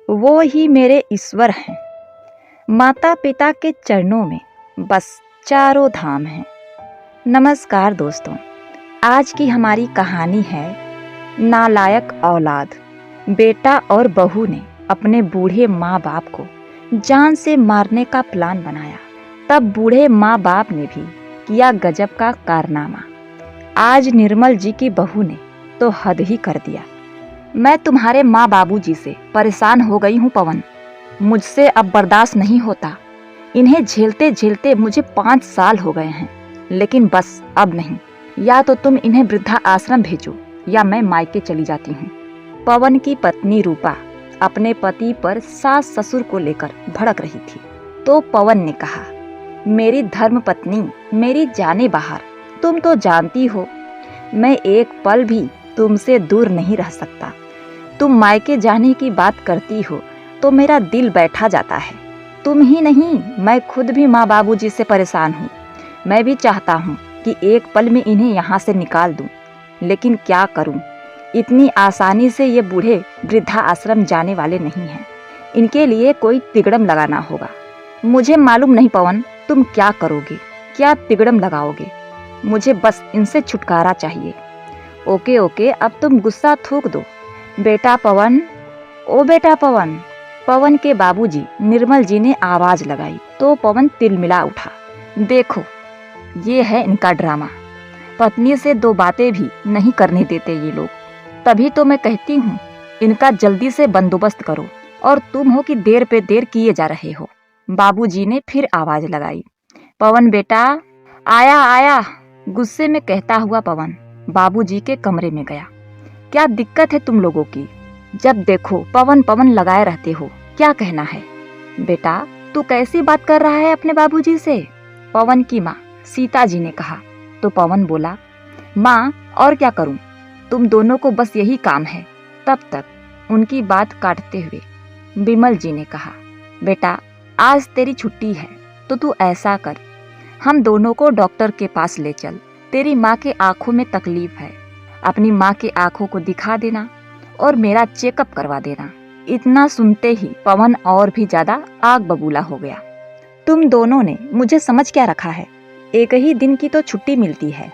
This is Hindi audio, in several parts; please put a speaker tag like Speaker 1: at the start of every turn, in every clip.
Speaker 1: वो ही मेरे ईश्वर हैं। माता पिता के चरणों में बस चारों धाम हैं। नमस्कार दोस्तों, आज की हमारी कहानी है नालायक औलाद। बेटा और बहू ने अपने बूढ़े माँ बाप को जान से मारने का प्लान बनाया। तब बूढ़े माँ बाप ने भी किया गजब का कारनामा। आज निर्मल जी की बहू ने तो हद ही कर दिया। मैं तुम्हारे माँ बाबूजी से परेशान हो गई हूँ पवन। मुझसे अब बर्दाश्त नहीं होता। इन्हें झेलते झेलते मुझे 5 साल हो गए हैं, लेकिन बस अब नहीं। या तो तुम इन्हें वृद्धा आश्रम भेजो या मैं मायके चली जाती हूँ। पवन की पत्नी रूपा अपने पति पर सास ससुर को लेकर भड़क रही थी, तो पवन ने कहा, मेरी धर्म पत्नी, मेरी जाने बाहर, तुम तो जानती हो मैं एक पल भी तुमसे दूर नहीं रह सकता। तुम मायके जाने की बात करती हो तो मेरा दिल बैठा जाता है। तुम ही नहीं, मैं खुद भी माँ बाबूजी से परेशान हूँ। मैं भी चाहता हूँ कि एक पल में इन्हें यहाँ से निकाल दूँ, लेकिन क्या करूँ। इतनी आसानी से ये बूढ़े वृद्धा आश्रम जाने वाले नहीं हैं। इनके लिए कोई तिगड़म लगाना होगा। मुझे मालूम नहीं पवन, तुम क्या करोगे, क्या तिगड़म लगाओगे। मुझे बस इनसे छुटकारा चाहिए। ओके ओके, अब तुम गुस्सा थूक दो। बेटा पवन, ओ बेटा पवन। पवन के बाबूजी निर्मल जी ने आवाज लगाई तो पवन तिलमिला उठा। देखो, ये है इनका ड्रामा। पत्नी से 2 बातें भी नहीं करने देते ये लोग। तभी तो मैं कहती हूँ इनका जल्दी से बंदोबस्त करो, और तुम हो कि देर पे देर किए जा रहे हो। बाबूजी ने फिर आवाज लगाई। पवन बेटा, आया आया। गुस्से में कहता हुआ पवन बाबूजी के कमरे में गया। क्या दिक्कत है तुम लोगों की? जब देखो पवन पवन लगाए रहते हो। क्या कहना है? बेटा, तू कैसी बात कर रहा है अपने बाबूजी से? पवन की माँ सीता जी ने कहा। तो पवन बोला, माँ और क्या करूं, तुम दोनों को बस यही काम है। तब तक उनकी बात काटते हुए बिमल जी ने कहा, बेटा आज तेरी छुट्टी है तो तू ऐसा कर, हम दोनों को डॉक्टर के पास ले चल। तेरी माँ के आंखों में तकलीफ है, अपनी माँ के आंखों को दिखा देना और मेरा चेकअप करवा देना। इतना सुनते ही पवन और भी ज्यादा आग बबूला हो गया। तुम दोनों ने मुझे समझ क्या रखा है? एक ही दिन की तो छुट्टी मिलती है,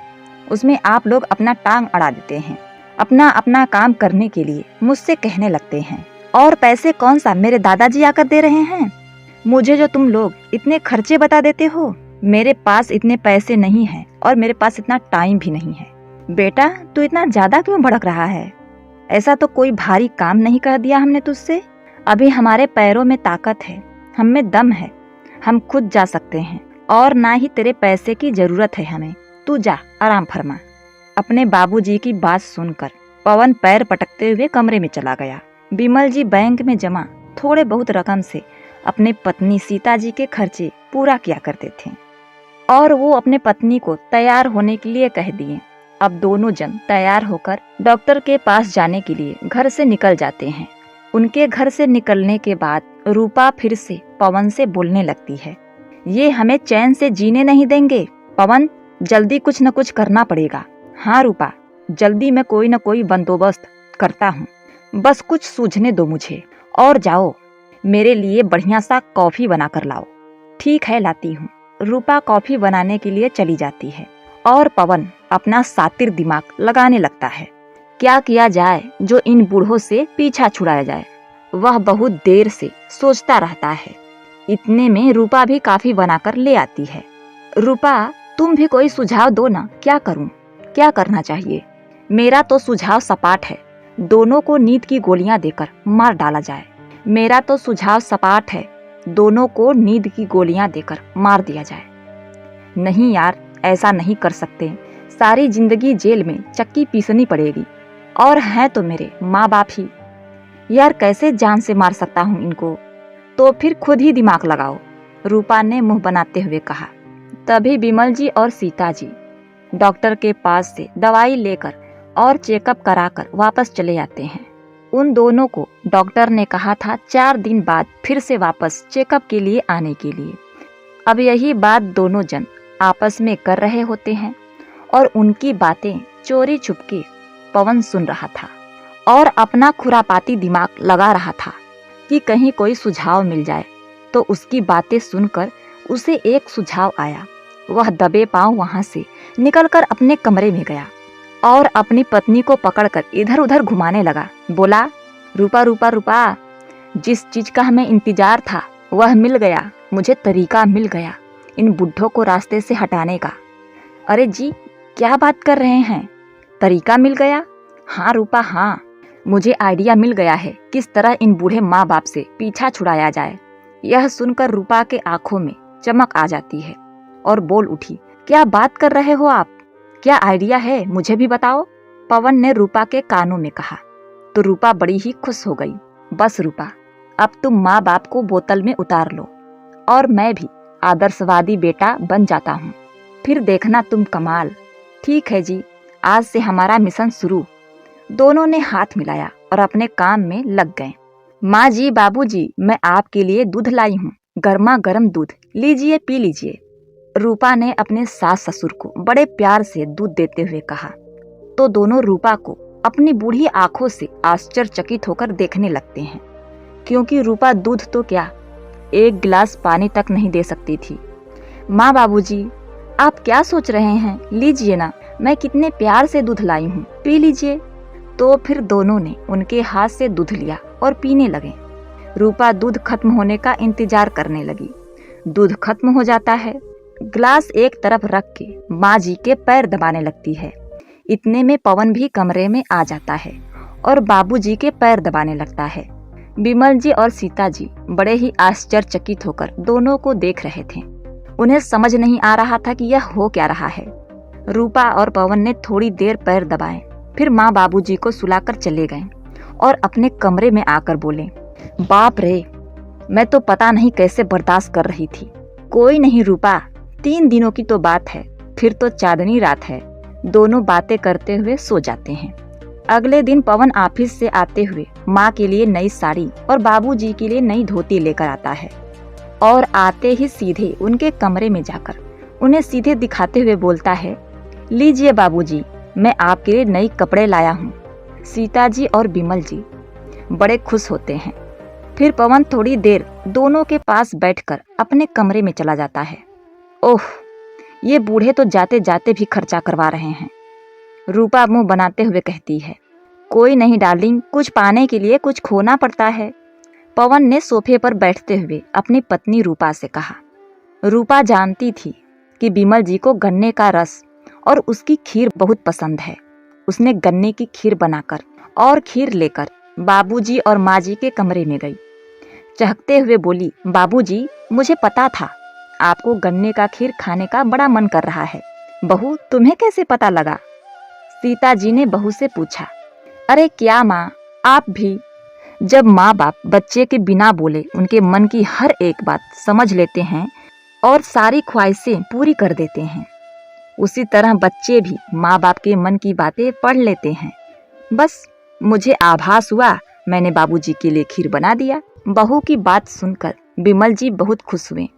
Speaker 1: उसमें आप लोग अपना टांग अड़ा देते हैं। अपना अपना काम करने के लिए मुझसे कहने लगते हैं। और पैसे कौन सा मेरे दादाजी आकर दे रहे हैं? मुझे जो तुम लोग इतने खर्चे बता देते हो, मेरे पास इतने पैसे नहीं हैं और मेरे पास इतना टाइम भी नहीं है। बेटा तू इतना ज्यादा क्यों भड़क रहा है? ऐसा तो कोई भारी काम नहीं कर दिया हमने तुझसे। अभी हमारे पैरों में ताकत है, हम में दम है, हम खुद जा सकते हैं और ना ही तेरे पैसे की जरूरत है हमें। तू जा आराम फरमा। अपने बाबूजी की बात सुनकर पवन पैर पटकते हुए कमरे में चला गया। बिमल जी बैंक में जमा थोड़े बहुत रकम से अपने पत्नी सीता जी के खर्चे पूरा किया करते थे, और वो अपने पत्नी को तैयार होने के लिए कह दिए। अब दोनों जन तैयार होकर डॉक्टर के पास जाने के लिए घर से निकल जाते हैं। उनके घर से निकलने के बाद रूपा फिर से पवन से बोलने लगती है, ये हमें चैन से जीने नहीं देंगे। पवन, जल्दी कुछ न कुछ करना पड़ेगा। हाँ रूपा, जल्दी मैं कोई न कोई बंदोबस्त करता हूँ, बस कुछ सूझने दो मुझे। और जाओ, मेरे लिए बढ़िया सा कॉफी बना कर लाओ। ठीक है, लाती हूँ। रूपा कॉफी बनाने के लिए चली जाती है और पवन अपना सातिर दिमाग लगाने लगता है। क्या किया जाए जो इन बूढ़ों से पीछा छुड़ाया जाए। वह बहुत देर से सोचता रहता है। इतने में रूपा भी काफी बनाकर ले आती है। रूपा, तुम भी कोई सुझाव दो ना, क्या करूं, क्या करना चाहिए? मेरा तो सुझाव सपाट है, दोनों को नींद की गोलियां देकर मार डाला जाए। मेरा तो सुझाव सपाट है, दोनों को नींद की गोलियां देकर मार दिया जाए। नहीं यार, ऐसा नहीं कर सकते। सारी जिंदगी जेल में चक्की पीसनी पड़ेगी, और हैं तो मेरे माँ बाप ही। यार कैसे जान से मार सकता हूँ इनको? तो फिर खुद ही दिमाग लगाओ, रूपा ने मुंह बनाते हुए कहा। तभी बिमल जी और सीता जी डॉक्टर के पास से दवाई लेकर और चेकअप कराकर वापस चले आते हैं। उन दोनों को डॉक्टर ने कहा था 4 दिन बाद फिर से वापस चेकअप के लिए आने के लिए। अब यही बात दोनों जन आपस में कर रहे होते हैं और उनकी बातें चोरी छुपके पवन सुन रहा था और अपना खुरापाती दिमाग लगा रहा था। कि कहीं कोई सुझाव मिल जाए। तो उसकी बातें सुनकर उसे एक सुझाव आया। वह दबे पांव वहां से निकलकर अपने कमरे में गया और अपनी पत्नी को पकड़कर इधर उधर घुमाने लगा। बोला, रूपा रूपा रूपा, जिस चीज का हमें इंतजार था वह मिल गया। मुझे तरीका मिल गया इन बुड्ढों को रास्ते से हटाने का। अरे जी, क्या बात कर रहे हैं? तरीका मिल गया? हाँ रूपा हाँ, मुझे आइडिया मिल गया है किस तरह इन बूढ़े माँ बाप से पीछा छुड़ाया जाए। यह सुनकर रूपा के आंखों में चमक आ जाती है और बोल उठी, क्या बात कर रहे हो आप? क्या आइडिया है, मुझे भी बताओ। पवन ने रूपा के कानों में कहा। तो रूपा बड़ी ही खुश हो गई। बस रूपा, अब तुम माँ बाप को बोतल में उतार लो और मैं भी आदर्शवादी बेटा बन जाता हूँ, फिर देखना तुम कमाल। ठीक है जी, आज से हमारा मिशन शुरू। दोनों ने हाथ मिलाया और अपने काम में लग गए। माँ जी, बाबू जी, मैं आपके लिए दूध लाई हूँ, गर्मा गर्म दूध, लीजिए पी लीजिए। रूपा ने अपने सास ससुर को बड़े प्यार से दूध देते हुए कहा। तो दोनों रूपा को अपनी बूढ़ी आंखों से आश्चर्यचकित होकर देखने लगते हैं, क्योंकि रूपा दूध तो क्या, एक गिलास पानी तक नहीं दे सकती थी। माँ बाबूजी, आप क्या सोच रहे हैं? लीजिए ना, मैं कितने प्यार से दूध लाई हूँ, पी लीजिए। तो फिर दोनों ने उनके हाथ से दूध लिया और पीने लगे। रूपा दूध खत्म होने का इंतजार करने लगी। दूध खत्म हो जाता है। गिलास एक तरफ रख के माँ जी के पैर दबाने लगती है। इतने में पवन भी कमरे में आ जाता है और बाबूजी के पैर दबाने लगता है। बिमल जी और सीता जी बड़े ही आश्चर्यचकित होकर दोनों को देख रहे थे। उन्हें समझ नहीं आ रहा था कि यह हो क्या रहा है। रूपा और पवन ने थोड़ी देर पैर दबाए, फिर माँ बाबूजी को सुलाकर चले गए और अपने कमरे में आकर बोले, बाप रे, मैं तो पता नहीं कैसे बर्दाश्त कर रही थी। कोई नहीं रूपा, 3 दिनों की तो बात है, फिर तो चांदनी रात है। दोनों बातें करते हुए सो जाते हैं। अगले दिन पवन ऑफिस से आते हुए माँ के लिए नई साड़ी और बाबूजी के लिए नई धोती लेकर आता है और आते ही सीधे उनके कमरे में जाकर उन्हें सीधे दिखाते हुए बोलता है, लीजिए बाबूजी, मैं आपके लिए नई कपड़े लाया हूँ। सीता जी और बिमल जी बड़े खुश होते हैं। फिर पवन थोड़ी देर दोनों के पास बैठकर अपने कमरे में चला जाता है। ओह, ये बूढ़े तो जाते जाते भी खर्चा करवा रहे हैं। रूपा मुंह बनाते हुए कहती है, कोई नहीं डार्लिंग, कुछ पाने के लिए कुछ खोना पड़ता है। पवन ने सोफे पर बैठते हुए अपनी पत्नी रूपा से कहा। रूपा जानती थी कि बिमल जी को गन्ने का रस और उसकी खीर बहुत पसंद है। उसने गन्ने की खीर बनाकर और खीर लेकर बाबूजी और माँ जी के कमरे में गई। चहकते हुए बोली, बाबूजी, मुझे पता था आपको गन्ने का खीर खाने का बड़ा मन कर रहा है। बहू, तुम्हें कैसे पता लगा? सीता जी ने बहू से पूछा। अरे क्या माँ, आप भी। जब माँ बाप बच्चे के बिना बोले उनके मन की हर एक बात समझ लेते हैं और सारी ख्वाहिशें पूरी कर देते हैं, उसी तरह बच्चे भी माँ बाप के मन की बातें पढ़ लेते हैं। बस मुझे आभास हुआ, मैंने बाबूजी के लिए खीर बना दिया। बहू की बात सुनकर बिमल जी बहुत खुश हुए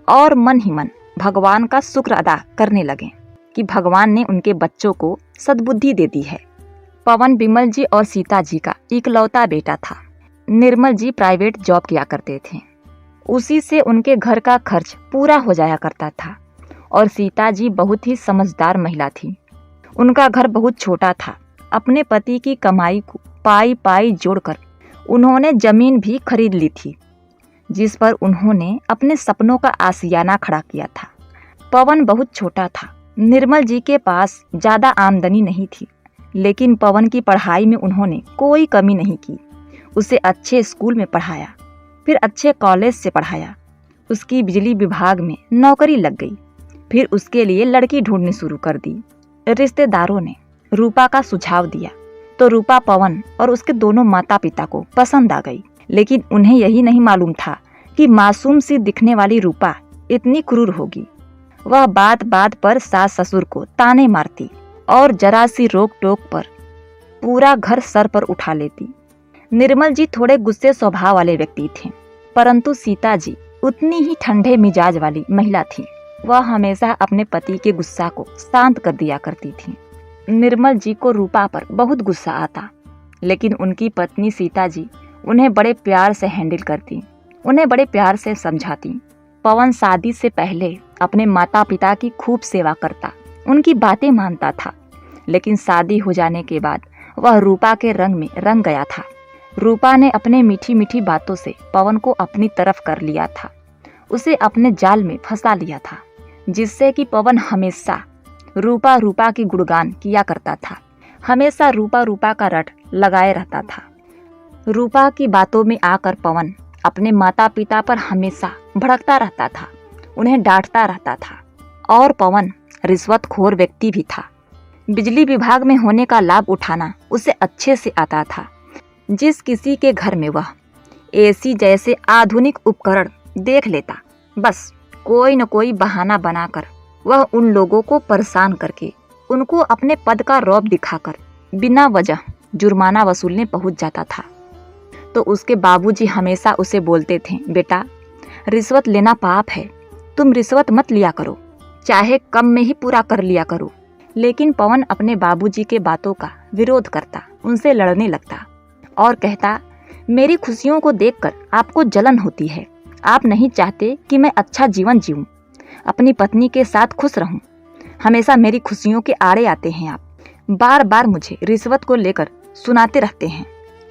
Speaker 1: और मन ही मन भगवान का शुक्र अदा करने लगे कि भगवान ने उनके बच्चों को सद्बुद्धि दे दी है। पवन बिमल जी और सीता जी का इकलौता बेटा था। निर्मल जी प्राइवेट जॉब किया करते थे, उसी से उनके घर का खर्च पूरा हो जाया करता था। और सीता जी बहुत ही समझदार महिला थी। उनका घर बहुत छोटा था। अपने पति की कमाई को पाई पाई जोड़कर उन्होंने जमीन भी खरीद ली थी, जिस पर उन्होंने अपने सपनों का आशियाना खड़ा किया था। पवन बहुत छोटा था। निर्मल जी के पास ज्यादा आमदनी नहीं थी, लेकिन पवन की पढ़ाई में उन्होंने कोई कमी नहीं की। उसे अच्छे स्कूल में पढ़ाया, फिर अच्छे कॉलेज से पढ़ाया। उसकी बिजली विभाग में नौकरी लग गई। फिर उसके लिए लड़की ढूंढनी शुरू कर दी। रिश्तेदारों ने रूपा का सुझाव दिया तो रूपा पवन और उसके दोनों माता पिता को पसंद आ गई। लेकिन उन्हें यही नहीं मालूम था कि मासूम सी दिखने वाली रूपा इतनी क्रूर होगी। वह बात बात पर सास ससुर को ताने मारती और जरा सी रोक टोक पर पूरा घर सर पर उठा लेती। निर्मल जी थोड़े गुस्से स्वभाव वाले व्यक्ति थे, परंतु सीता जी उतनी ही ठंडे मिजाज वाली महिला थी। वह हमेशा अपने पति के गुस्सा को शांत कर दिया करती थी। निर्मल जी को रूपा पर बहुत गुस्सा आता, लेकिन उनकी पत्नी सीता जी उन्हें बड़े प्यार से हैंडल करती, उन्हें बड़े प्यार से समझाती। पवन शादी से पहले अपने माता पिता की खूब सेवा करता, उनकी बातें मानता था, लेकिन शादी हो जाने के बाद वह रूपा के रंग में रंग गया था। रूपा ने अपने मीठी मीठी बातों से पवन को अपनी तरफ कर लिया था, उसे अपने जाल में फंसा लिया था, जिससे कि पवन हमेशा रूपा रूपा की गुणगान किया करता था, हमेशा रूपा रूपा का रट लगाए रहता था। रूपा की बातों में आकर पवन अपने माता पिता पर हमेशा भड़कता रहता था, उन्हें डांटता रहता था। और पवन रिश्वतखोर व्यक्ति भी था। बिजली विभाग में होने का लाभ उठाना उसे अच्छे से आता था। जिस किसी के घर में वह एसी जैसे आधुनिक उपकरण देख लेता, बस कोई न कोई बहाना बनाकर वह उन लोगों को परेशान करके उनको अपने पद का रौब दिखाकर बिना वजह जुर्माना वसूलने पहुंच जाता था। तो उसके बाबूजी हमेशा उसे बोलते थे, बेटा रिश्वत लेना पाप है, तुम रिश्वत मत लिया करो, चाहे कम में ही पूरा कर लिया करो। लेकिन पवन अपने बाबूजी के बातों का विरोध करता, उनसे लड़ने लगता और कहता, मेरी खुशियों को देखकर आपको जलन होती है, आप नहीं चाहते कि मैं अच्छा जीवन जीऊं, अपनी पत्नी के साथ खुश रहूं, हमेशा मेरी खुशियों के आड़े आते हैं आप, बार बार मुझे रिश्वत को लेकर सुनाते रहते हैं,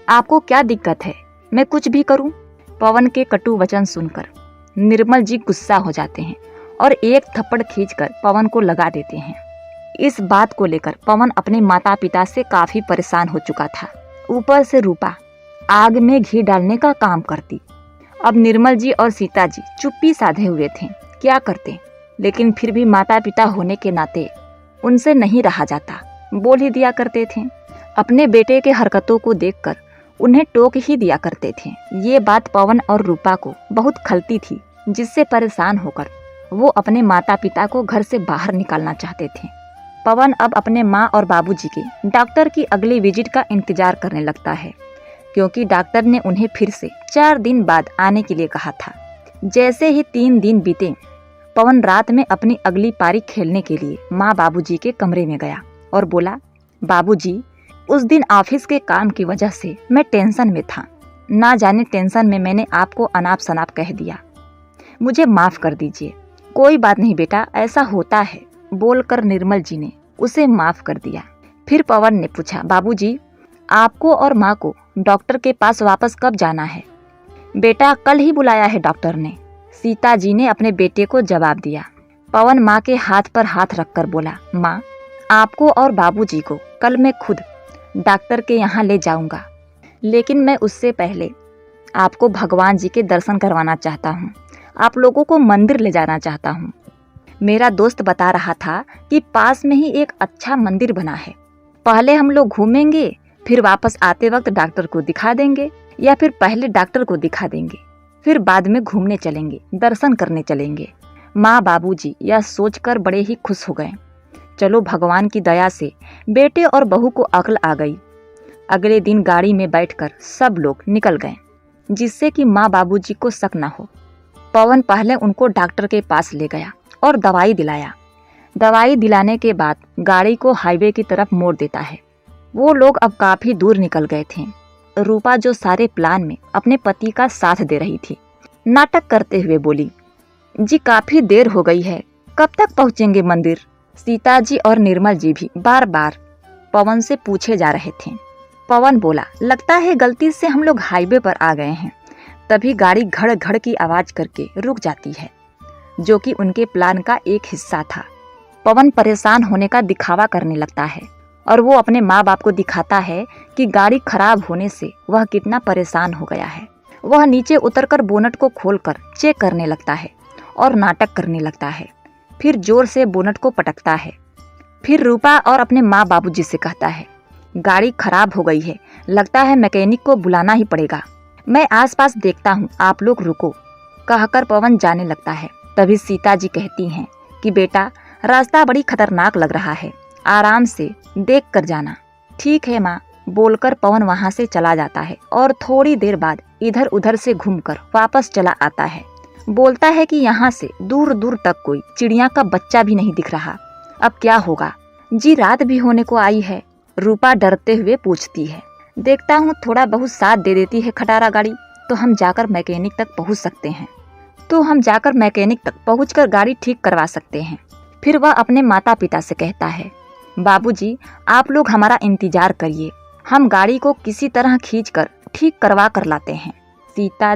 Speaker 1: आपको क्या दिक्कत है, मैं कुछ भी करूं? पवन के कटु वचन सुनकर निर्मल जी गुस्सा हो जाते हैं और एक थप्पड़ खींचकर पवन को लगा देते हैं। इस बात को लेकर पवन अपने माता पिता से काफी परेशान हो चुका था। ऊपर से रूपा आग में घी डालने का काम करती। अब निर्मल जी और सीता जी चुप्पी साधे हुए थे, क्या करते, लेकिन फिर भी माता पिता होने के नाते उनसे नहीं रहा जाता, बोल ही दिया करते थे। अपने बेटे के हरकतों को देखकर उन्हें टोक ही दिया करते थे। ये बात पवन और रूपा को बहुत खलती थी, जिससे परेशान होकर वो अपने माता पिता को घर से बाहर निकालना चाहते थे। पवन अब अपने माँ और बाबूजी के डॉक्टर की अगली विजिट का इंतजार करने लगता है, क्योंकि डॉक्टर ने उन्हें फिर से 4 दिन बाद आने के लिए कहा था। जैसे ही 3 दिन बीते, पवन रात में अपनी अगली पारी खेलने के लिए माँ बाबूजी के कमरे में गया और बोला, बाबूजी उस दिन ऑफिस के काम की वजह से मैं टेंशन में था, ना जाने टेंशन में मैंने आपको अनाप शनाप कह दिया, मुझे माफ कर दीजिए। कोई बात नहीं बेटा, ऐसा होता है, बोलकर निर्मल जी ने उसे माफ कर दिया। फिर पवन ने पूछा, बाबूजी आपको और माँ को डॉक्टर के पास वापस कब जाना है? बेटा कल ही बुलाया है डॉक्टर ने, सीता जी ने अपने बेटे को जवाब दिया। पवन माँ के हाथ पर हाथ रखकर बोला, माँ आपको और बाबूजी को कल मैं खुद डॉक्टर के यहाँ ले जाऊंगा, लेकिन मैं उससे पहले आपको भगवान जी के दर्शन करवाना चाहता हूँ, आप लोगों को मंदिर ले जाना चाहता हूँ। मेरा दोस्त बता रहा था कि पास में ही एक अच्छा मंदिर बना है, पहले हम लोग घूमेंगे, फिर वापस आते वक्त डॉक्टर को दिखा देंगे, या फिर पहले डॉक्टर को दिखा देंगे, फिर बाद में घूमने चलेंगे, दर्शन करने चलेंगे। माँ बाबूजी यह सोचकर बड़े ही खुश हो गए। चलो भगवान की दया से बेटे और बहू को अक्ल आ गई। अगले दिन गाड़ी में बैठकर सब लोग निकल गए, जिससे कि माँ बाबूजी को शक न हो। पवन पहले उनको डॉक्टर के पास ले गया और दवाई दिलाया। दवाई दिलाने के बाद गाड़ी को हाईवे की तरफ मोड़ देता है। वो लोग अब काफी दूर निकल गए थे। रूपा जो सारे प्लान में अपने पति का साथ दे रही थी, नाटक करते हुए बोली, जी काफी देर हो गई है, कब तक पहुँचेंगे मंदिर? सीता जी और निर्मल जी भी बार बार पवन से पूछे जा रहे थे। पवन बोला, लगता है गलती से हम लोग हाईवे पर आ गए हैं। तभी गाड़ी घड़ घड़ की आवाज करके रुक जाती है, जो कि उनके प्लान का एक हिस्सा था। पवन परेशान होने का दिखावा करने लगता है और वो अपने माँ बाप को दिखाता है कि गाड़ी खराब होने से वह कितना परेशान हो गया है। वह नीचे उतरकर बोनट को खोलकर चेक करने लगता है और नाटक करने लगता है। फिर जोर से बोनट को पटकता है। फिर रूपा और अपने माँ बाबूजी से कहता है, गाड़ी खराब हो गई है, लगता है मैकेनिक को बुलाना ही पड़ेगा, मैं आसपास देखता हूँ, आप लोग रुको, कहकर पवन जाने लगता है। तभी सीता जी कहती हैं कि बेटा रास्ता बड़ी खतरनाक लग रहा है, आराम से देख कर जाना। ठीक है माँ, बोलकर पवन वहाँ से चला जाता है और थोड़ी देर बाद इधर उधर से घूमकर वापस चला आता है। बोलता है कि यहाँ से दूर दूर तक कोई चिड़िया का बच्चा भी नहीं दिख रहा, अब क्या होगा? जी रात भी होने को आई है, रूपा डरते हुए पूछती है। देखता हूँ थोड़ा बहुत साथ दे देती है खटारा गाड़ी तो हम जाकर मैकेनिक तक पहुँच सकते हैं। गाड़ी ठीक करवा सकते हैं। फिर वह अपने माता पिता से कहता है, बाबूजी आप लोग हमारा इंतजार करिए, हम गाड़ी को किसी तरह खींचकर ठीक करवा कर लाते हैं। सीता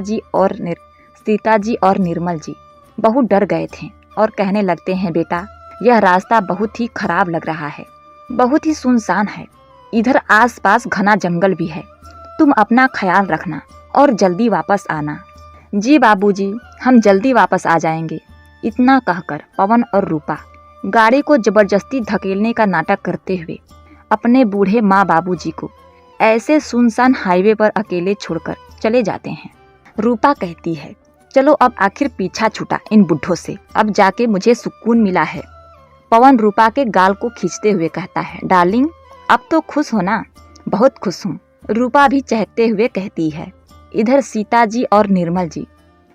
Speaker 1: जी और निर्मल जी बहुत डर गए थे और कहने लगते हैं, बेटा यह रास्ता बहुत ही खराब लग रहा है, बहुत ही सुनसान है, इधर आसपास घना जंगल भी है, तुम अपना ख्याल रखना और जल्दी वापस आना। जी बाबूजी हम जल्दी वापस आ जाएंगे। इतना कहकर पवन और रूपा गाड़ी को जबरदस्ती धकेलने का नाटक करते हुए अपने बूढ़े माँ बाबूजी को ऐसे सुनसान हाईवे पर अकेले छोड़कर चले जाते हैं। रूपा कहती है, चलो अब आखिर पीछा छूटा इन बुढ़ों से, अब जाके मुझे सुकून मिला है। पवन रूपा के गाल को खींचते हुए कहता है, डार्लिंग अब तो खुश हो ना? बहुत खुश हूँ, रूपा भी चहकते हुए कहती है। इधर सीता जी और निर्मल जी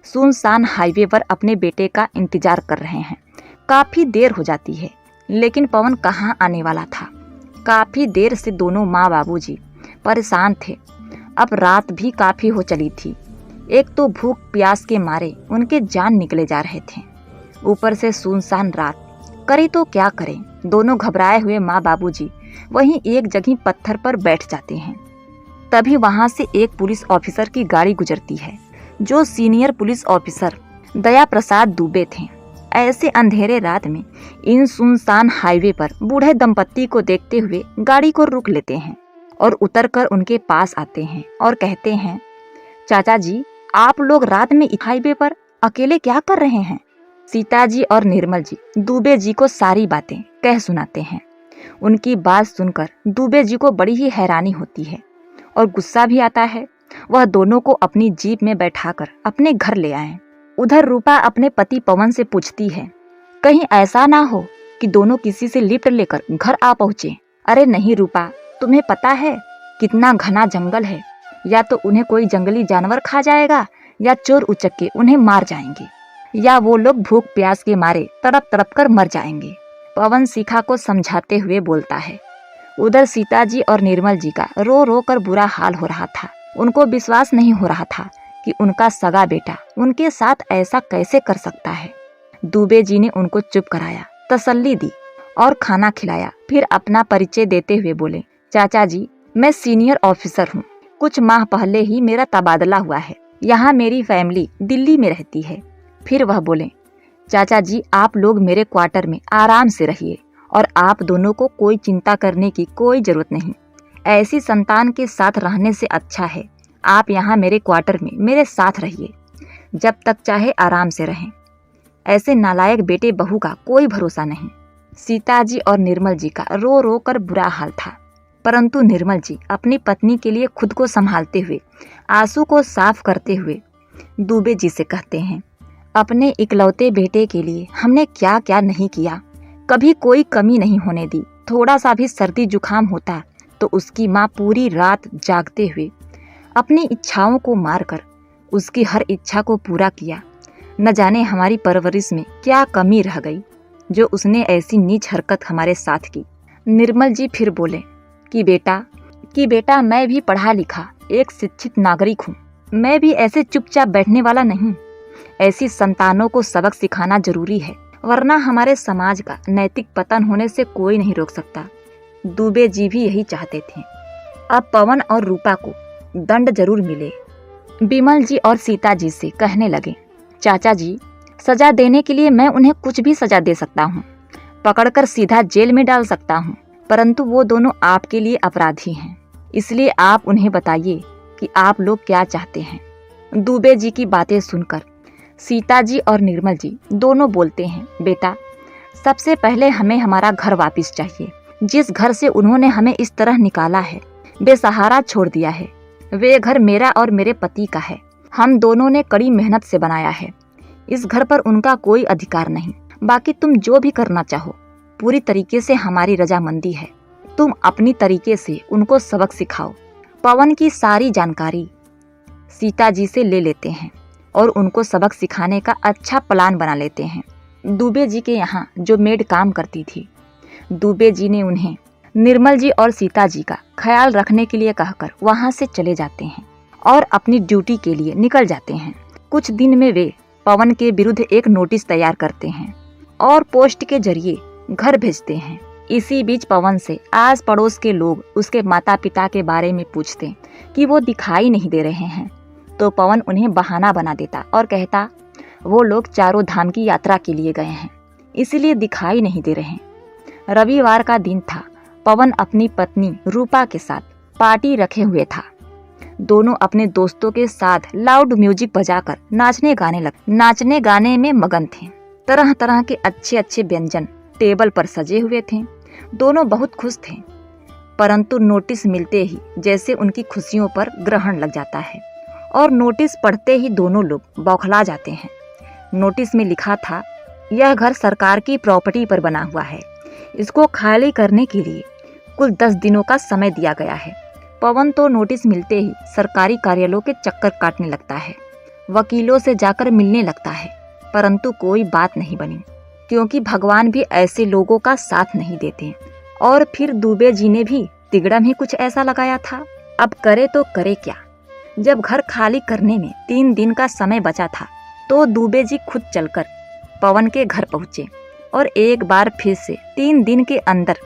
Speaker 1: सुनसान हाईवे पर अपने बेटे का इंतजार कर रहे हैं। काफी देर हो जाती है लेकिन पवन कहाँ आने वाला था। काफी देर से दोनों माँ बाबूजी परेशान थे। अब रात भी काफी हो चली थी। एक तो भूख प्यास के मारे उनके जान निकले जा रहे थे, ऊपर से सुनसान रात, करे तो क्या करें। दोनों घबराए हुए माँ बाबूजी वहीं एक जगह पत्थर पर बैठ जाते हैं। तभी वहां से एक पुलिस ऑफिसर की गाड़ी गुजरती है, जो सीनियर पुलिस ऑफिसर दया प्रसाद दुबे थे। ऐसे अंधेरे रात में इन सुनसान हाईवे पर बूढ़े दंपत्ति को देखते हुए गाड़ी को रोक लेते हैं और उतरकर उनके पास आते हैं और कहते हैं, चाचा जी आप लोग रात में हाईवे पर अकेले क्या कर रहे हैं? सीता जी और निर्मल जी दुबे जी को सारी बातें कह सुनाते हैं। उनकी बात सुनकर दुबे जी को बड़ी ही हैरानी होती है और गुस्सा भी आता है। वह दोनों को अपनी जीप में बैठाकर अपने घर ले आए। उधर रूपा अपने पति पवन से पूछती है, कहीं ऐसा ना हो कि दोनों किसी से लिफ्ट लेकर घर आ पहुँचे। अरे नहीं रूपा, तुम्हें पता है कितना घना जंगल है, या तो उन्हें कोई जंगली जानवर खा जाएगा या चोर उचक्के उन्हें मार जाएंगे, या वो लोग भूख प्यास के मारे तड़प तड़प कर मर जाएंगे। पवन शिखा को समझाते हुए बोलता है। उधर सीता जी और निर्मल जी का रो रो कर बुरा हाल हो रहा था। उनको विश्वास नहीं हो रहा था कि उनका सगा बेटा उनके साथ ऐसा कैसे कर सकता है। दुबे जी ने उनको चुप कराया, तसल्ली दी और खाना खिलाया। फिर अपना परिचय देते हुए बोले, चाचा जी मैं सीनियर ऑफिसर हूँ, कुछ माह पहले ही मेरा तबादला हुआ है, यहाँ मेरी फैमिली दिल्ली में रहती है। फिर वह बोले, चाचा जी आप लोग मेरे क्वार्टर में आराम से रहिए और आप दोनों को कोई चिंता करने की कोई जरूरत नहीं। ऐसी संतान के साथ रहने से अच्छा है आप यहाँ मेरे क्वार्टर में मेरे साथ रहिए, जब तक चाहे आराम से रहें। ऐसे नालायक बेटे बहू का कोई भरोसा नहीं। सीता जी और निर्मल जी का रो रो कर बुरा हाल था, परंतु निर्मल जी अपनी पत्नी के लिए खुद को संभालते हुए आंसू को साफ करते हुए दुबे जी से कहते हैं, अपने इकलौते बेटे के लिए हमने क्या क्या नहीं किया, कभी कोई कमी नहीं होने दी। थोड़ा सा भी सर्दी जुकाम होता तो उसकी माँ पूरी रात जागते हुए अपनी इच्छाओं को मारकर उसकी हर इच्छा को पूरा किया। न जाने हमारी परवरिश में क्या कमी रह गई जो उसने ऐसी नीच हरकत हमारे साथ की। निर्मल जी फिर बोले कि बेटा मैं भी पढ़ा लिखा एक शिक्षित नागरिक हूँ, मैं भी ऐसे चुपचाप बैठने वाला नहीं। ऐसी संतानों को सबक सिखाना जरूरी है, वरना हमारे समाज का नैतिक पतन होने से कोई नहीं रोक सकता। दुबे जी भी यही चाहते थे। अब पवन और रूपा को दंड जरूर मिले। बिमल जी और सीता जी से कहने लगे, चाचा जी सजा देने के लिए मैं उन्हें कुछ भी सजा दे सकता हूँ, पकड़कर सीधा जेल में डाल सकता हूँ, परंतु वो दोनों आपके लिए अपराधी हैं, इसलिए आप उन्हें बताइए कि आप लोग क्या चाहते हैं। दुबे जी की बातें सुनकर सीता जी और निर्मल जी दोनों बोलते हैं, बेटा सबसे पहले हमें हमारा घर वापस चाहिए। जिस घर से उन्होंने हमें इस तरह निकाला है, बेसहारा छोड़ दिया है, वे घर मेरा और मेरे पति का है। हम दोनों ने कड़ी मेहनत से बनाया है। इस घर पर उनका कोई अधिकार नहीं। बाकी तुम जो भी करना चाहो पूरी तरीके से हमारी रजामंदी है। तुम अपनी तरीके से उनको सबक सिखाओ। पवन की सारी जानकारी सीता जी से ले लेते हैं और उनको सबक सिखाने का अच्छा प्लान बना लेते हैं। दुबे जी के यहाँ जो मेड काम करती थी, दुबे जी ने उन्हें निर्मल जी और सीता जी का ख्याल रखने के लिए कहकर वहाँ से चले जाते हैं और अपनी ड्यूटी के लिए निकल जाते हैं। कुछ दिन में वे पवन के विरुद्ध एक नोटिस तैयार करते हैं और पोस्ट के जरिए घर भेजते हैं। इसी बीच पवन से आस पड़ोस के लोग उसके माता पिता के बारे में पूछते कि वो दिखाई नहीं दे रहे हैं, तो पवन उन्हें बहाना बना देता और कहता वो लोग चारों धाम की यात्रा के लिए गए हैं, इसीलिए दिखाई नहीं दे रहे। रविवार का दिन था। पवन अपनी पत्नी रूपा के साथ पार्टी रखे हुए था। दोनों अपने दोस्तों के साथ लाउड म्यूजिक बजाकर नाचने गाने में मगन थे। तरह तरह के अच्छे अच्छे व्यंजन टेबल पर सजे हुए थे। दोनों बहुत खुश थे, परंतु नोटिस मिलते ही जैसे उनकी खुशियों पर ग्रहण लग जाता है और नोटिस पढ़ते ही दोनों लोग बौखला जाते हैं। नोटिस में लिखा था, यह घर सरकार की प्रॉपर्टी पर बना हुआ है, इसको खाली करने के लिए कुल 10 दिनों का समय दिया गया है। पवन तो नोटिस मिलते ही सरकारी कार्यालयों के चक्कर काटने लगता है, वकीलों से जाकर मिलने लगता है, परंतु कोई बात नहीं बनी, क्योंकि भगवान भी ऐसे लोगों का साथ नहीं देते। और फिर दुबे जी ने भी तिगड़म ही कुछ ऐसा लगाया था। अब करे तो करे क्या। जब घर खाली करने में 3 दिन का समय बचा था तो दुबे जी खुद चलकर पवन के घर पहुंचे और एक बार फिर से 3 दिन के अंदर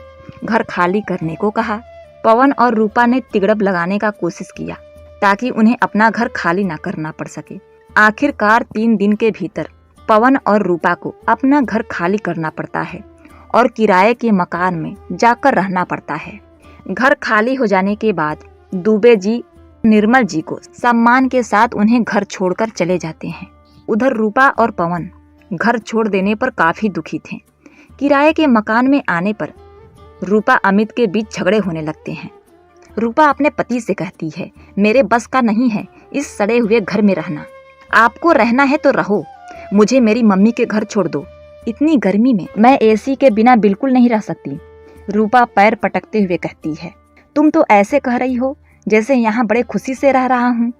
Speaker 1: घर खाली करने को कहा। पवन और रूपा ने तिगड़म लगाने का कोशिश किया ताकि उन्हें अपना घर खाली ना करना पड़ सके। आखिरकार 3 दिन के भीतर पवन और रूपा को अपना घर खाली करना पड़ता है और किराए के मकान में जाकर रहना पड़ता है। घर खाली हो जाने के बाद दुबे जी निर्मल जी को सम्मान के साथ उन्हें घर छोड़कर चले जाते हैं। उधर रूपा और पवन घर छोड़ देने पर काफी दुखी थे। किराए के मकान में आने पर रूपा अमित के बीच झगड़े होने लगते हैं। रूपा अपने पति से कहती है, मेरे बस का नहीं है इस सड़े हुए घर में रहना, आपको रहना है तो रहो, मुझे मेरी मम्मी के घर छोड़ दो, इतनी गर्मी में मैं एसी के बिना बिल्कुल नहीं रह सकती। रूपा पैर पटकते हुए कहती है, तुम तो ऐसे कह रही हो जैसे यहाँ बड़े खुशी से रह रहा हूँ।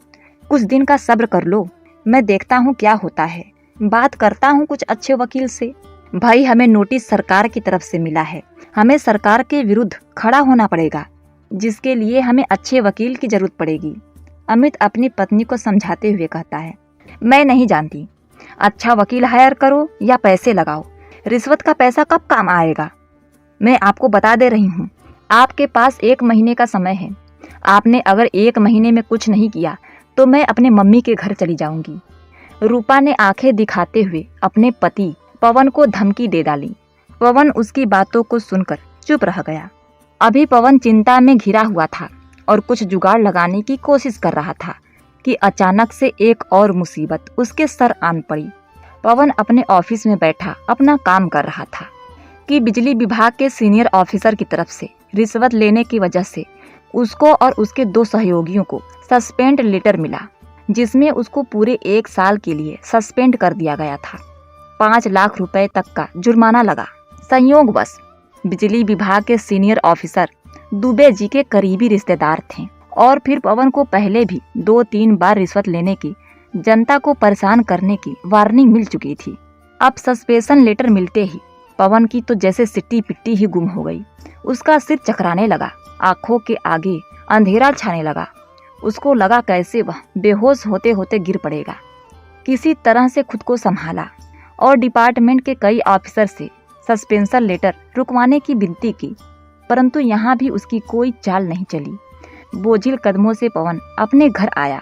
Speaker 1: कुछ दिन का सब्र कर लो, मैं देखता हूँ क्या होता है, बात करता हूँ कुछ अच्छे वकील से। भाई हमें नोटिस सरकार की तरफ से मिला है, हमें सरकार के विरुद्ध खड़ा होना पड़ेगा, जिसके लिए हमें अच्छे वकील की जरूरत पड़ेगी। अमित अपनी पत्नी को समझाते हुए कहता है, मैं नहीं जानती, अच्छा वकील हायर करो या पैसे लगाओ, रिश्वत का पैसा कब काम आएगा। मैं आपको बता दे रही हूँ, आपके पास 1 महीने का समय है, आपने अगर 1 महीने में कुछ नहीं किया तो मैं अपने मम्मी के घर चली जाऊंगी। रूपा ने आंखें दिखाते हुए अपने पति पवन को धमकी दे डाली। पवन उसकी बातों को सुनकर चुप रह गया। अभी पवन चिंता में घिरा हुआ था और कुछ जुगाड़ लगाने की कोशिश कर रहा था कि अचानक से एक और मुसीबत उसके सर आन पड़ी। पवन अपने ऑफिस में बैठा अपना काम कर रहा था कि बिजली विभाग के सीनियर ऑफिसर की तरफ से रिश्वत लेने की वजह से उसको और उसके 2 सहयोगियों को सस्पेंड लेटर मिला, जिसमें उसको पूरे 1 साल के लिए सस्पेंड कर दिया गया था। 5 लाख रुपए तक का जुर्माना लगा। संयोगवश बिजली विभाग के सीनियर ऑफिसर दुबे जी के करीबी रिश्तेदार थे और फिर पवन को पहले भी 2-3 बार रिश्वत लेने की, जनता को परेशान करने की वार्निंग मिल चुकी थी। अब सस्पेंशन लेटर मिलते ही पवन की तो जैसे सिट्टी पिट्टी ही गुम हो गई। उसका सिर चकराने लगा, आंखों के आगे अंधेरा छाने लगा। उसको लगा कैसे वह बेहोश होते होते गिर पड़ेगा। किसी तरह से खुद को संभाला और डिपार्टमेंट के कई ऑफिसर से सस्पेंशन लेटर रुकवाने की विनती की, परंतु यहाँ भी उसकी कोई चाल नहीं चली। बोझिल कदमों से पवन अपने घर आया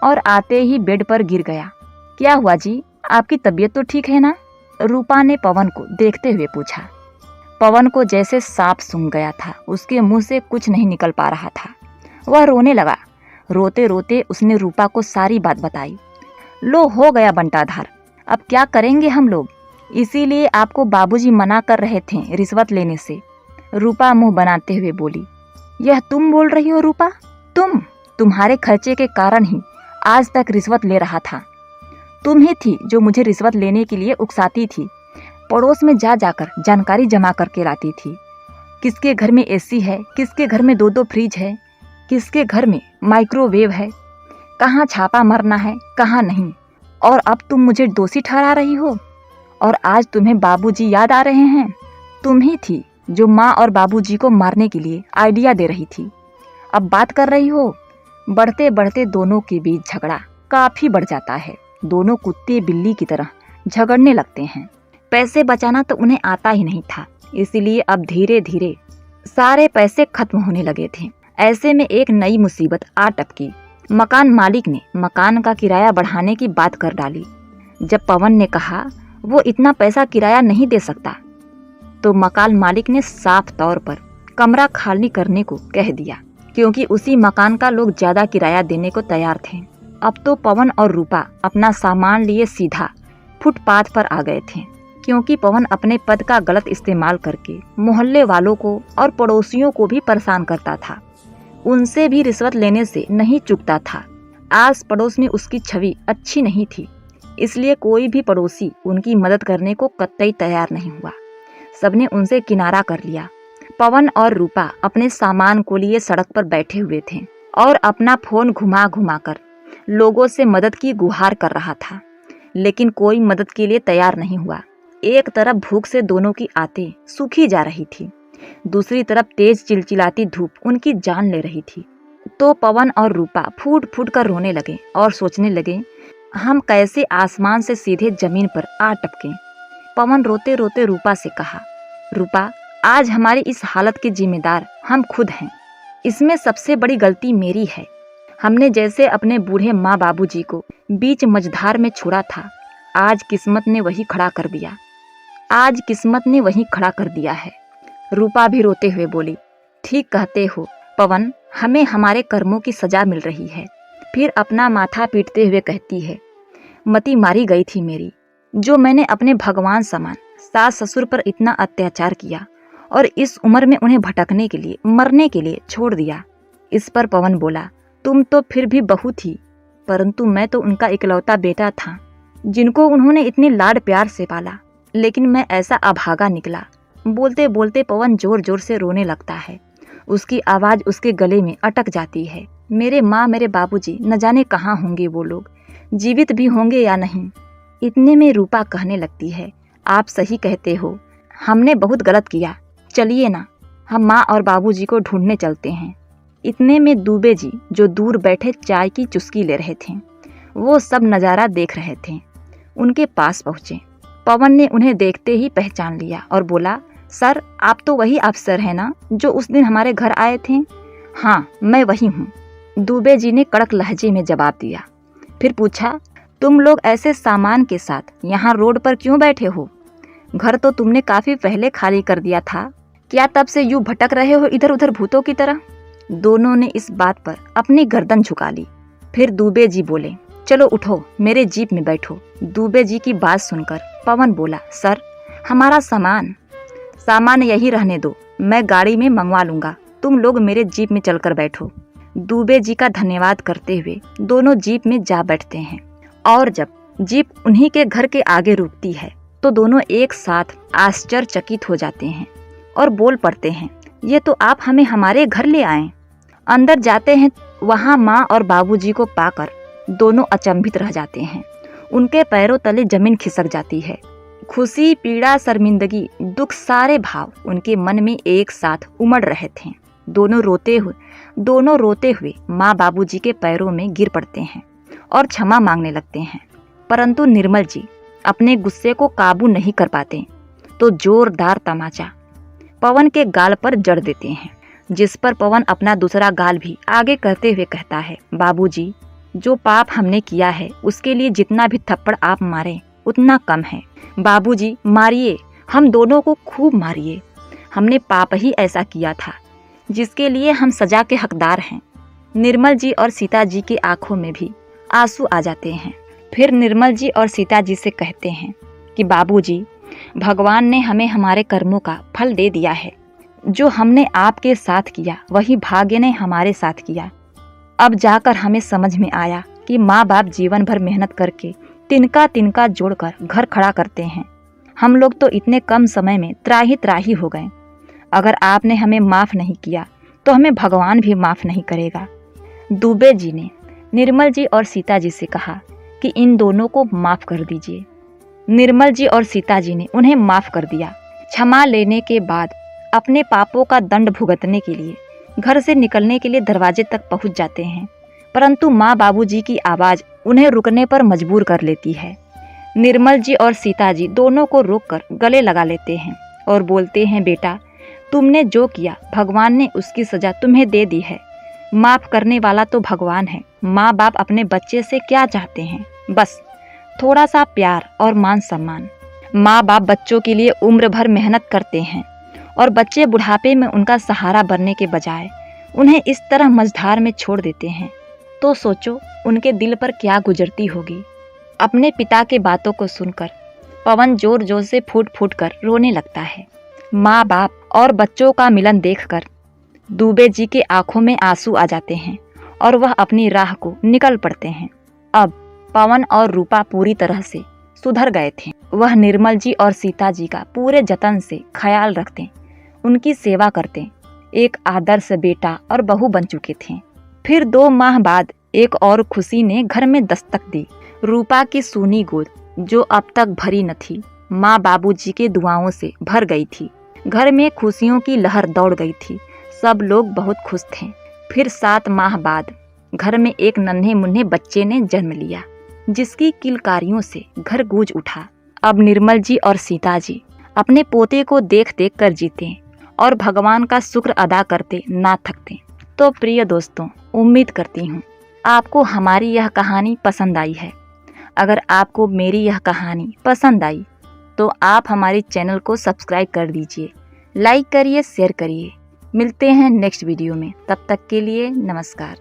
Speaker 1: और आते ही बेड पर गिर गया। क्या हुआ जी, आपकी तबीयत तो ठीक है ना? रूपा ने पवन को देखते हुए पूछा। पवन को जैसे सांप सूंघ गया था, उसके मुंह से कुछ नहीं निकल पा रहा था। वह रोने लगा। रोते रोते उसने रूपा को सारी बात बताई। लो हो गया बंटाधार, अब क्या करेंगे हम लोग, इसीलिए आपको बाबूजी मना कर रहे थे रिश्वत लेने से। रूपा मुंह बनाते हुए बोली। यह तुम बोल रही हो रूपा? तुम्हारे खर्चे के कारण ही आज तक रिश्वत ले रहा था। तुम ही थी जो मुझे रिश्वत लेने के लिए उकसाती थी। पड़ोस में जा जाकर जानकारी जमा करके लाती थी, किसके घर में एसी है, किसके घर में 2-2 फ्रिज है, किसके घर में माइक्रोवेव है, कहाँ छापा मरना है कहाँ नहीं। और अब तुम मुझे दोषी ठहरा रही हो और आज तुम्हें बाबूजी याद आ रहे हैं। तुम ही थी जो माँ और बाबूजी को मारने के लिए आइडिया दे रही थी। अब बात कर रही हो। बढ़ते बढ़ते दोनों के बीच झगड़ा काफी बढ़ जाता है। दोनों कुत्ते बिल्ली की तरह झगड़ने लगते हैं। पैसे बचाना तो उन्हें आता ही नहीं था, इसलिए अब धीरे धीरे सारे पैसे खत्म होने लगे थे। ऐसे में एक नई मुसीबत आ टपकी। मकान मालिक ने मकान का किराया बढ़ाने की बात कर डाली। जब पवन ने कहा वो इतना पैसा किराया नहीं दे सकता, तो मकान मालिक ने साफ तौर पर कमरा खाली करने को कह दिया, क्योंकि उसी मकान का लोग ज्यादा किराया देने को तैयार थे। अब तो पवन और रूपा अपना सामान लिए सीधा फुटपाथ पर आ गए थे, क्योंकि पवन अपने पद का गलत इस्तेमाल करके मोहल्ले वालों को और पड़ोसियों को भी परेशान करता था। उनसे भी रिश्वत लेने से नहीं चूकता था। आस पड़ोस में उसकी छवि अच्छी नहीं थी, इसलिए कोई भी पड़ोसी उनकी मदद करने को कतई तैयार नहीं हुआ। सबने उनसे किनारा कर लिया। पवन और रूपा अपने सामान को लिए सड़क पर बैठे हुए थे और अपना फोन घुमा घुमा कर लोगों से मदद की गुहार कर रहा था, लेकिन कोई मदद के लिए तैयार नहीं हुआ। एक तरफ भूख से दोनों की आंतें सूखी जा रही थी, दूसरी तरफ तेज चिलचिलाती धूप उनकी जान ले रही थी। तो पवन और रूपा फूट फूट कर रोने लगे और सोचने लगे, हम कैसे आसमान से सीधे जमीन पर आ टपके। पवन रोते रोते रूपा से कहा, रूपा, आज हमारी इस हालत के जिम्मेदार हम खुद हैं। इसमें सबसे बड़ी गलती मेरी है। हमने जैसे अपने बूढ़े माँ बाबूजी को बीच मझधार में छोड़ा था, आज किस्मत ने वही खड़ा कर दिया। आज किस्मत ने वही खड़ा कर दिया है। रूपा भी रोते हुए बोली, ठीक कहते हो पवन, हमें हमारे कर्मों की सजा मिल रही है। फिर अपना माथा पीटते हुए कहती है, मती मारी गई थी मेरी, जो मैंने अपने भगवान समान सास ससुर पर इतना अत्याचार किया और इस उम्र में उन्हें भटकने के लिए, मरने के लिए छोड़ दिया। इस पर पवन बोला, तुम तो फिर भी बहू थी, परंतु मैं तो उनका इकलौता बेटा था, जिनको उन्होंने इतने लाड प्यार से पाला, लेकिन मैं ऐसा अभागा निकला। बोलते बोलते पवन जोर जोर से रोने लगता है। उसकी आवाज उसके गले में अटक जाती है। मेरे माँ, मेरे बाबूजी न जाने कहाँ होंगे, वो लोग जीवित भी होंगे या नहीं। इतने में रूपा कहने लगती है, आप सही कहते हो, हमने बहुत गलत किया। चलिए ना, हम माँ और बाबूजी को ढूंढने चलते हैं। इतने में दूबे जी, जो दूर बैठे चाय की चुस्की ले रहे थे, वो सब नज़ारा देख रहे थे, उनके पास पहुँचे। पवन ने उन्हें देखते ही पहचान लिया और बोला, सर, आप तो वही अफसर हैं ना, जो उस दिन हमारे घर आए थे? हाँ, मैं वही हूँ, दूबे जी ने कड़क लहजे में जवाब दिया। फिर पूछा, तुम लोग ऐसे सामान के साथ यहाँ रोड पर क्यों बैठे हो? घर तो तुमने काफी पहले खाली कर दिया था, क्या तब से यूं भटक रहे हो इधर उधर भूतों की तरह? दोनों ने इस बात पर अपनी गर्दन झुका ली। फिर दूबे जी बोले, चलो उठो, मेरे जीप में बैठो। दूबे जी की बात सुनकर पवन बोला, सर, हमारा सामान यही रहने दो, मैं गाड़ी में मंगवा लूंगा, तुम लोग मेरे जीप में चलकर बैठो। दूबे जी का धन्यवाद करते हुए दोनों जीप में जा बैठते हैं और जब जीप उन्हीं के घर के आगे रुकती है तो दोनों एक साथ आश्चर्यचकित हो जाते हैं और बोल पड़ते हैं, ये तो आप हमें हमारे घर ले आए। अंदर जाते हैं, वहाँ माँ और बाबूजी को पाकर दोनों अचंभित रह जाते हैं। उनके पैरों तले जमीन खिसक जाती है। खुशी, पीड़ा, शर्मिंदगी, दुख, सारे भाव उनके मन में एक साथ उमड़ रहे थे। दोनों रोते हुए माँ बाबूजी के पैरों में गिर पड़ते हैं और क्षमा मांगने लगते हैं, परंतु निर्मल जी अपने गुस्से को काबू नहीं कर पाते तो जोरदार तमाचा पवन के गाल पर जड़ देते हैं, जिस पर पवन अपना दूसरा गाल भी आगे करते हुए कहता है, बाबूजी, जो पाप हमने किया है उसके लिए जितना भी थप्पड़ आप मारें उतना कम है। बाबूजी, मारिए, हम दोनों को खूब मारिए। हमने पाप ही ऐसा किया था जिसके लिए हम सजा के हकदार हैं। निर्मल जी और सीता जी की आंखों में भी आंसू आ जाते हैं। फिर निर्मल जी और सीता जी से कहते हैं कि बाबूजी, भगवान ने हमें हमारे कर्मों का फल दे दिया है। जो हमने आपके साथ किया वही भाग्य ने हमारे साथ किया। अब जाकर हमें समझ में आया कि माँ बाप जीवन भर मेहनत करके तिनका तिनका जोड़कर घर खड़ा करते हैं। हम लोग तो इतने कम समय में त्राही हो गए। अगर आपने हमें माफ़ नहीं किया तो हमें भगवान भी माफ़ नहीं करेगा। दूबे जी ने निर्मल जी और सीता जी से कहा कि इन दोनों को माफ़ कर दीजिए। निर्मल जी और सीता जी ने उन्हें माफ़ कर दिया। क्षमा लेने के बाद अपने पापों का दंड भुगतने के लिए घर से निकलने के लिए दरवाजे तक पहुंच जाते हैं, परंतु माँ बाबूजी की आवाज़ उन्हें रुकने पर मजबूर कर लेती है। निर्मल जी और सीता जी दोनों को रोककर गले लगा लेते हैं और बोलते हैं, बेटा तुमने जो किया भगवान ने उसकी सजा तुम्हें दे दी है। माफ़ करने वाला तो भगवान है। माँ बाप अपने बच्चे से क्या चाहते हैं? बस थोड़ा सा प्यार और मान सम्मान। माँ बाप बच्चों के लिए उम्र भर मेहनत करते हैं और बच्चे बुढ़ापे में उनका सहारा बनने के बजाय उन्हें इस तरह मझधार में छोड़ देते हैं। तो सोचो उनके दिल पर क्या गुजरती होगी। अपने पिता के बातों को सुनकर पवन जोर जोर से फूट फूट कर रोने लगता है। माँ बाप और बच्चों का मिलन देखकर दुबे जी के आंखों में आंसू आ जाते हैं और वह अपनी राह को निकल पड़ते हैं। अब पवन और रूपा पूरी तरह से सुधर गए थे। वह निर्मल जी और सीता जी का पूरे जतन से ख्याल रखते, उनकी सेवा करते, एक आदर्श बेटा और बहू बन चुके थे। फिर 2 माह बाद एक और खुशी ने घर में दस्तक दी। रूपा की सूनी गोद जो अब तक भरी न थी, माँ बाबूजी के दुआओं से भर गई थी। घर में खुशियों की लहर दौड़ गई थी। सब लोग बहुत खुश थे। फिर 7 माह बाद घर में एक नन्हे मुन्ने बच्चे ने जन्म लिया, जिसकी किलकारियों से घर गूंज उठा। अब निर्मल जी और सीता जी अपने पोते को देख देख कर जीते और भगवान का शुक्र अदा करते ना थकते। तो प्रिय दोस्तों, उम्मीद करती हूँ आपको हमारी यह कहानी पसंद आई है। अगर आपको मेरी यह कहानी पसंद आई तो आप हमारे चैनल को सब्सक्राइब कर दीजिए, लाइक करिए, शेयर करिए। मिलते हैं नेक्स्ट वीडियो में। तब तक के लिए नमस्कार।